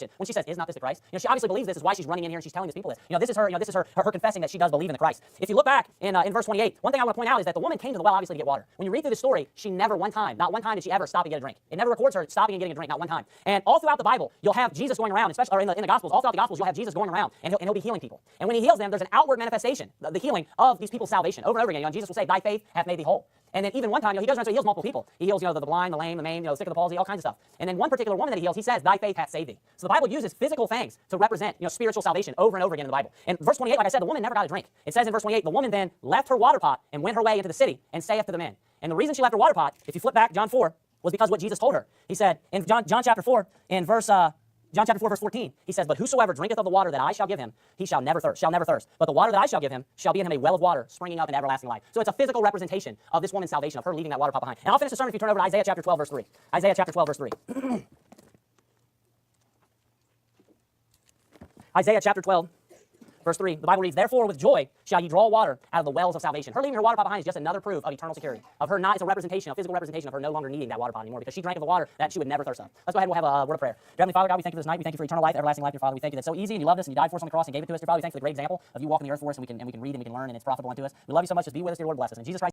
question when she says, "Is not this the Christ?" She obviously believes this is why she's running in here and she's telling these people this. This is her confessing that she does believe in the Christ. If you look back in verse 28, one thing I want to point out is that the woman came to the well obviously to get water. When you read through the story, she never not one time did she ever stop and get a drink. It never records her stopping and getting a drink, not one time. And all throughout the Bible, you'll have Jesus going around, especially or in the Gospels, all throughout the Gospels, you'll have Jesus going around and he'll be healing people. And when he heals them, there's an outward manifestation, the healing of these people's salvation over and over again. Jesus will say, "Thy faith hath made thee whole." And then even one time, he goes around, so he heals multiple people. He heals, the blind, the lame, the maimed, sick of the palsy, all kinds of stuff. And then one particular woman that he heals, he says, "Thy faith hath saved thee." So the Bible uses physical things to represent, spiritual salvation over and over again in the Bible. And verse 28, like I said, the woman never got a drink. It says in verse 28, the woman then left her water pot and went her way into the city and saith to the men. And the reason she left her water pot, if you flip back John 4, was because what Jesus told her. He said in John chapter 4, in verse John chapter 4, verse 14, he says, "But whosoever drinketh of the water that I shall give him, he shall never thirst. But the water that I shall give him shall be in him a well of water springing up in everlasting life." So it's a physical representation of this woman's salvation, of her leaving that water pot behind. And I'll finish the sermon if you turn over to Isaiah chapter 12, verse 3. Isaiah chapter 12, verse 3. Isaiah chapter 12, verse 3, the Bible reads, "Therefore with joy shall ye draw water out of the wells of salvation." Her leaving her water pot behind is just another proof of eternal security. Of her not, it's a representation, a physical representation of her no longer needing that water pot anymore because she drank of the water that she would never thirst of. Let's go ahead and we'll have a word of prayer. Dear Heavenly Father, God, we thank you for this night. We thank you for eternal life, everlasting life, dear Father. We thank you that's so easy and you loved us and you died for us on the cross and gave it to us, dear Father. We thank you for the great example of you walking the earth for us and we can read and we can learn and it's profitable unto us. We love you so much. Just be with us, dear Lord. Bless us. In Jesus Christ.